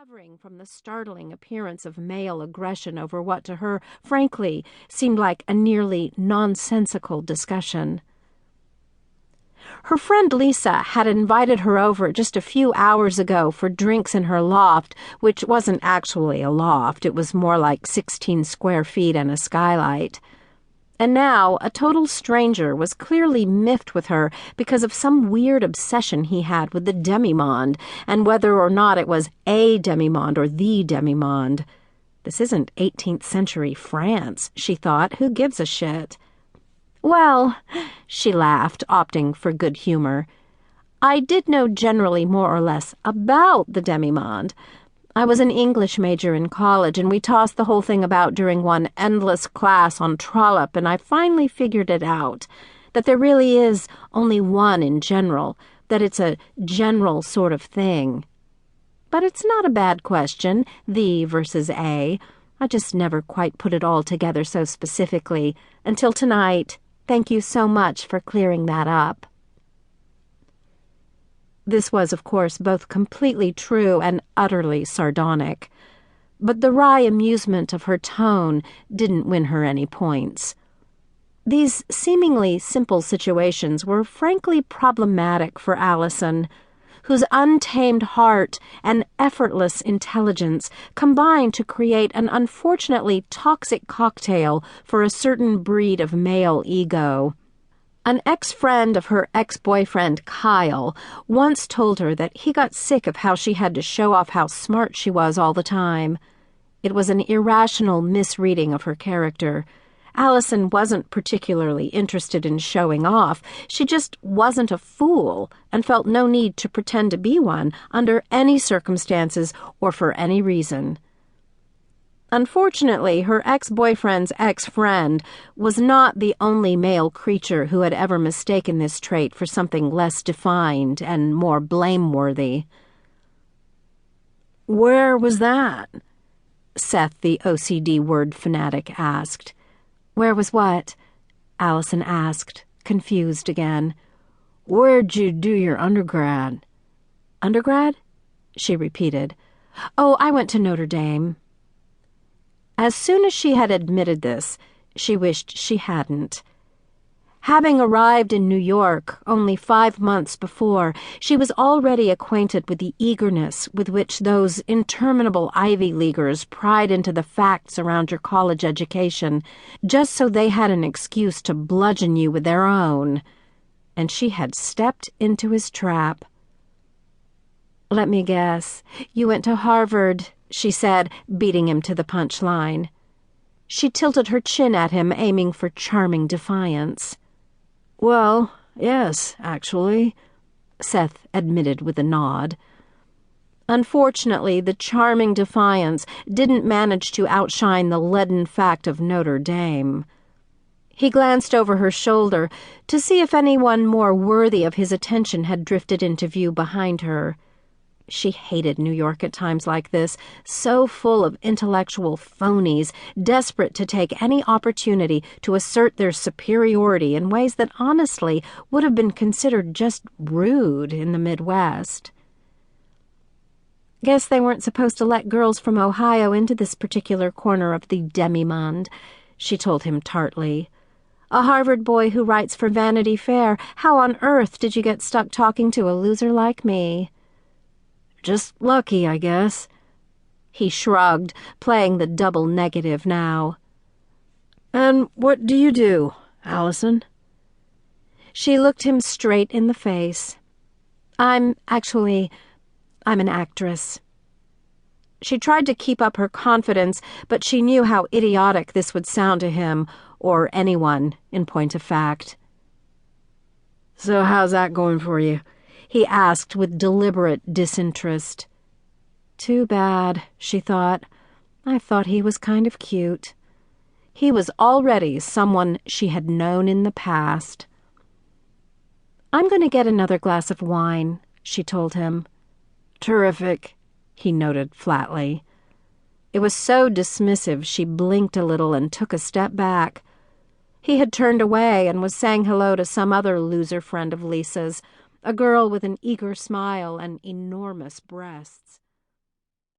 recovering from the startling appearance of male aggression over what to her, frankly, seemed like a nearly nonsensical discussion. Her friend Lisa had invited her over just a few hours ago for drinks in her loft, which wasn't actually a loft. It was more like 16 square feet and a skylight. And now a total stranger was clearly miffed with her because of some weird obsession he had with the demi-monde, and whether or not it was a demi-monde or the demi-monde. This isn't 18th century France, she thought. Who gives a shit? Well, she laughed, opting for good humor. I did know generally more or less about the demi-monde. I was an English major in college, and we tossed the whole thing about during one endless class on trollop, and I finally figured it out, that there really is only one in general, that it's a general sort of thing. But it's not a bad question, the versus a. I just never quite put it all together so specifically, until tonight. Thank you so much for clearing that up. This was, of course, both completely true and utterly sardonic, but the wry amusement of her tone didn't win her any points. These seemingly simple situations were frankly problematic for Alison, whose untamed heart and effortless intelligence combined to create an unfortunately toxic cocktail for a certain breed of male ego. An ex-friend of her ex-boyfriend, Kyle, once told her that he got sick of how she had to show off how smart she was all the time. It was an irrational misreading of her character. Alison wasn't particularly interested in showing off. She just wasn't a fool and felt no need to pretend to be one under any circumstances or for any reason. Unfortunately, her ex-boyfriend's ex-friend was not the only male creature who had ever mistaken this trait for something less defined and more blameworthy. "Where was that?" Seth, the OCD word fanatic, asked. "Where was what?" Alison asked, confused again. "Where'd you do your undergrad?" "Undergrad?" she repeated. "Oh, I went to Notre Dame." As soon as she had admitted this, she wished she hadn't. Having arrived in New York only 5 months before, she was already acquainted with the eagerness with which those interminable Ivy Leaguers pried into the facts around your college education, just so they had an excuse to bludgeon you with their own. And she had stepped into his trap. "Let me guess. You went to Harvard," she said, beating him to the punchline. She tilted her chin at him, aiming for charming defiance. "Well, yes, actually," Seth admitted with a nod. Unfortunately, the charming defiance didn't manage to outshine the leaden fact of Notre Dame. He glanced over her shoulder to see if anyone more worthy of his attention had drifted into view behind her. She hated New York at times like this, so full of intellectual phonies, desperate to take any opportunity to assert their superiority in ways that honestly would have been considered just rude in the Midwest. "Guess they weren't supposed to let girls from Ohio into this particular corner of the demi-monde," she told him tartly. "A Harvard boy who writes for Vanity Fair, how on earth did you get stuck talking to a loser like me?" "Just lucky, I guess." He shrugged, playing the double negative now. "And what do you do, Alison?" She looked him straight in the face. I'm an actress." She tried to keep up her confidence, but she knew how idiotic this would sound to him, or anyone, in point of fact. "So how's that going for you?" he asked with deliberate disinterest. Too bad, she thought. I thought he was kind of cute. He was already someone she had known in the past. "I'm going to get another glass of wine," she told him. "Terrific," he noted flatly. It was so dismissive she blinked a little and took a step back. He had turned away and was saying hello to some other loser friend of Lisa's, a girl with an eager smile and enormous breasts.